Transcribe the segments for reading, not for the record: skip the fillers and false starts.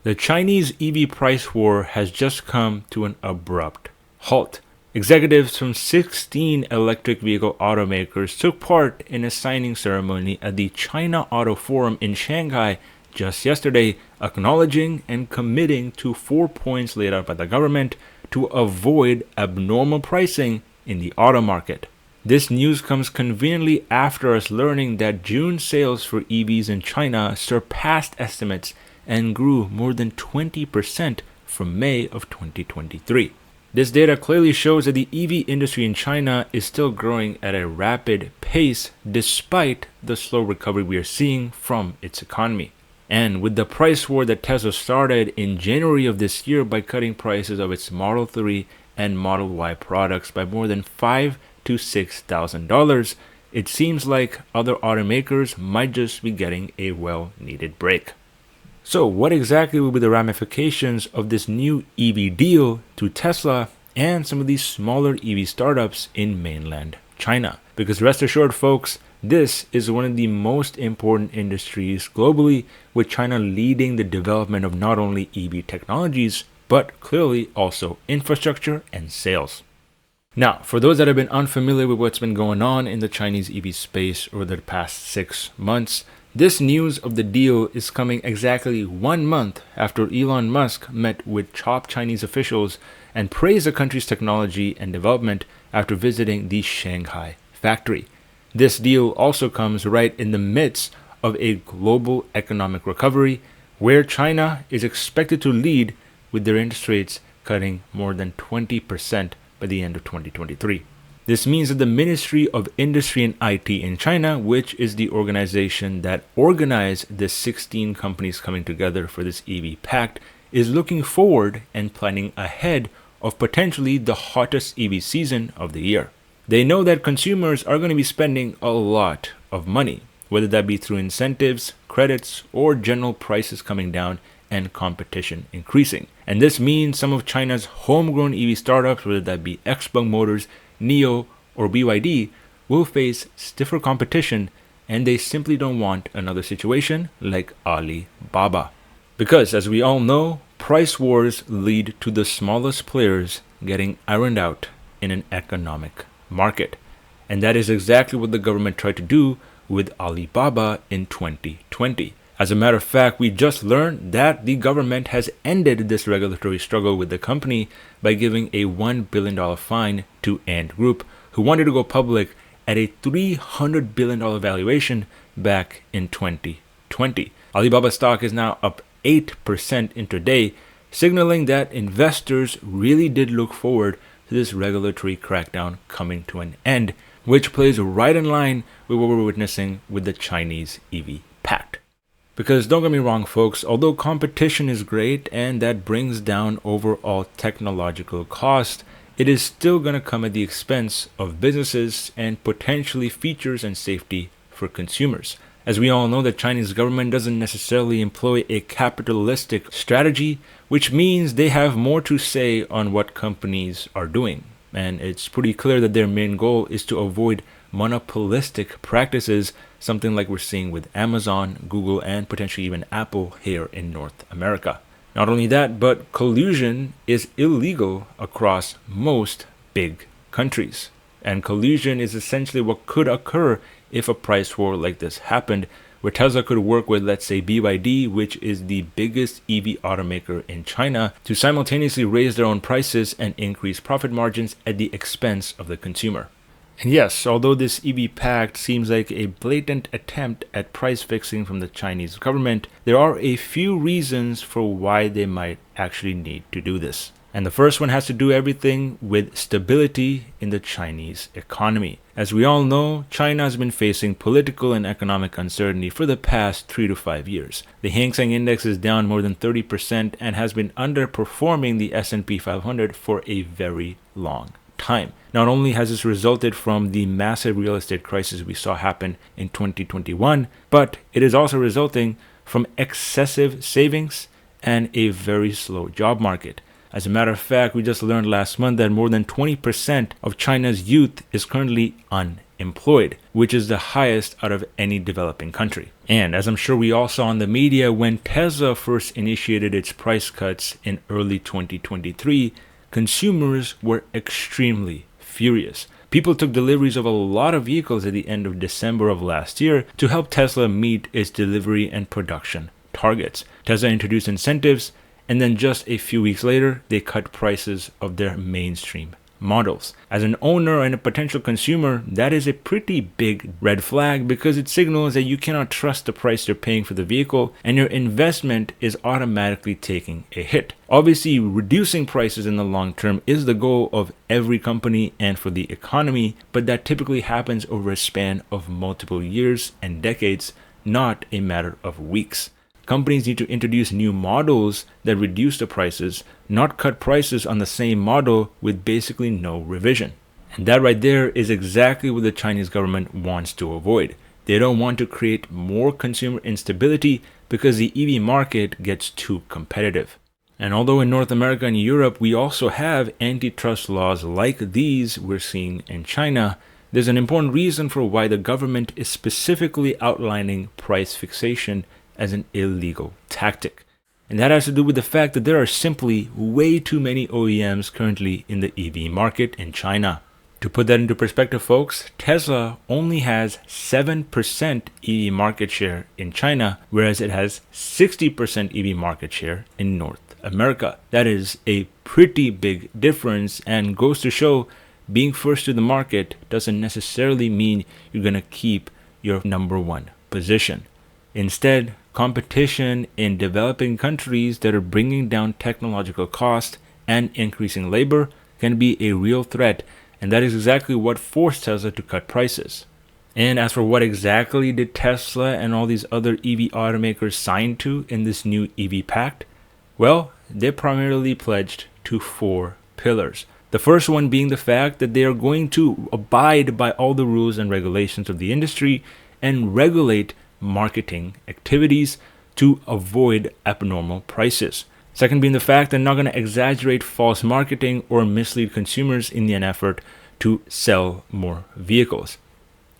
The Chinese EV price war has just come to an abrupt halt. Executives from 16 electric vehicle automakers took part in a signing ceremony at the China Auto Forum in Shanghai just yesterday, acknowledging and committing to 4 points laid out by the government to avoid abnormal pricing in the auto market. This news comes conveniently after us learning that June sales for EVs in China surpassed estimates and grew more than 20% from May of 2023. This data clearly shows that the EV industry in China is still growing at a rapid pace despite the slow recovery we are seeing from its economy. And with the price war that Tesla started in January of this year by cutting prices of its Model 3 and Model Y products by more than $5,000 to $6,000, it seems like other automakers might just be getting a well-needed break. So what exactly will be the ramifications of this new EV deal to Tesla and some of these smaller EV startups in mainland China? Because rest assured, folks, this is one of the most important industries globally, with China leading the development of not only EV technologies, but clearly also infrastructure and sales. Now, for those that have been unfamiliar with what's been going on in the Chinese EV space over the past 6 months, this news of the deal is coming exactly 1 month after Elon Musk met with top Chinese officials and praised the country's technology and development after visiting the Shanghai factory. This deal also comes right in the midst of a global economic recovery where China is expected to lead with their interest rates cutting more than 20% by the end of 2023. This means that the Ministry of Industry and IT in China, which is the organization that organized the 16 companies coming together for this EV pact, is looking forward and planning ahead of potentially the hottest EV season of the year. They know that consumers are going to be spending a lot of money, whether that be through incentives, credits, or general prices coming down and competition increasing. And this means some of China's homegrown EV startups, whether that be Xpeng Motors, NIO, or BYD, will face stiffer competition, and they simply don't want another situation like Alibaba. Because, as we all know, price wars lead to the smallest players getting ironed out in an economic market. And that is exactly what the government tried to do with Alibaba in 2020. As a matter of fact, we just learned that the government has ended this regulatory struggle with the company by giving a $1 billion fine to Ant Group, who wanted to go public at a $300 billion valuation back in 2020. Alibaba stock is now up 8% intraday, signaling that investors really did look forward to this regulatory crackdown coming to an end, which plays right in line with what we're witnessing with the Chinese EV pact. Because don't get me wrong, folks, although competition is great and that brings down overall technological cost, it is still going to come at the expense of businesses and potentially features and safety for consumers. As we all know, the Chinese government doesn't necessarily employ a capitalistic strategy, which means they have more to say on what companies are doing. And it's pretty clear that their main goal is to avoid monopolistic practices, something like we're seeing with Amazon, Google, and potentially even Apple here in North America. Not only that, but collusion is illegal across most big countries. And collusion is essentially what could occur if a price war like this happened, where Tesla could work with, let's say, BYD, which is the biggest EV automaker in China, to simultaneously raise their own prices and increase profit margins at the expense of the consumer. And yes, although this EV pact seems like a blatant attempt at price fixing from the Chinese government, there are a few reasons for why they might actually need to do this. And the first one has to do everything with stability in the Chinese economy. As we all know, China has been facing political and economic uncertainty for the past 3 to 5 years. The Hang Seng Index is down more than 30% and has been underperforming the S&P 500 for a very long time. Not only has this resulted from the massive real estate crisis we saw happen in 2021, but it is also resulting from excessive savings and a very slow job market. As a matter of fact, we just learned last month that more than 20% of China's youth is currently employed, which is the highest out of any developing country. And as I'm sure we all saw in the media, when Tesla first initiated its price cuts in early 2023, consumers were extremely furious. People took deliveries of a lot of vehicles at the end of December of last year to help Tesla meet its delivery and production targets. Tesla introduced incentives, and then just a few weeks later, they cut prices of their mainstream models. As an owner and a potential consumer, that is a pretty big red flag because it signals that you cannot trust the price you're paying for the vehicle and your investment is automatically taking a hit. Obviously, reducing prices in the long term is the goal of every company and for the economy, but that typically happens over a span of multiple years and decades, not a matter of weeks. Companies need to introduce new models that reduce the prices, not cut prices on the same model with basically no revision. And that right there is exactly what the Chinese government wants to avoid. They don't want to create more consumer instability because the EV market gets too competitive. And although in North America and Europe we also have antitrust laws like these we're seeing in China, there's an important reason for why the government is specifically outlining price fixation as an illegal tactic. And that has to do with the fact that there are simply way too many OEMs currently in the EV market in China. To put that into perspective, folks, Tesla only has 7% EV market share in China, whereas it has 60% EV market share in North America. That is a pretty big difference and goes to show being first to the market doesn't necessarily mean you're going to keep your number one position. Instead, competition in developing countries that are bringing down technological cost and increasing labor can be a real threat, and that is exactly what forced Tesla to cut prices. And as for what exactly did Tesla and all these other EV automakers sign to in this new EV pact? Well, they primarily pledged to 4 pillars. The first one being the fact that they are going to abide by all the rules and regulations of the industry and regulate marketing activities to avoid abnormal prices. Second being the fact they're not going to exaggerate false marketing or mislead consumers in an effort to sell more vehicles.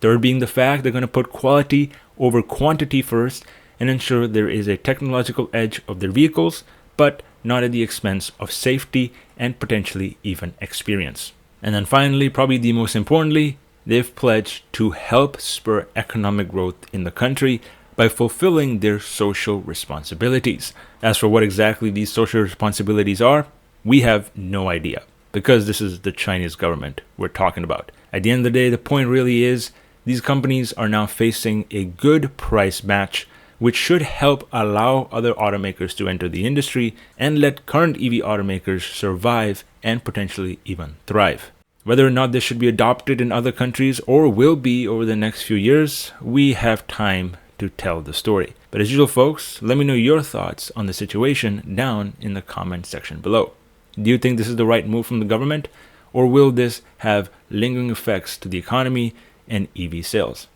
Third being the fact they're going to put quality over quantity first and ensure there is a technological edge of their vehicles, but not at the expense of safety and potentially even experience. And then finally, probably the most importantly, they've pledged to help spur economic growth in the country by fulfilling their social responsibilities. As for what exactly these social responsibilities are, we have no idea because this is the Chinese government we're talking about. At the end of the day, the point really is these companies are now facing a good price match, which should help allow other automakers to enter the industry and let current EV automakers survive and potentially even thrive. Whether or not this should be adopted in other countries or will be over the next few years, we have time to tell the story. But as usual, folks, let me know your thoughts on the situation down in the comment section below. Do you think this is the right move from the government, or will this have lingering effects to the economy and EV sales?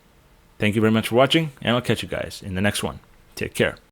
Thank you very much for watching, and I'll catch you guys in the next one. Take care.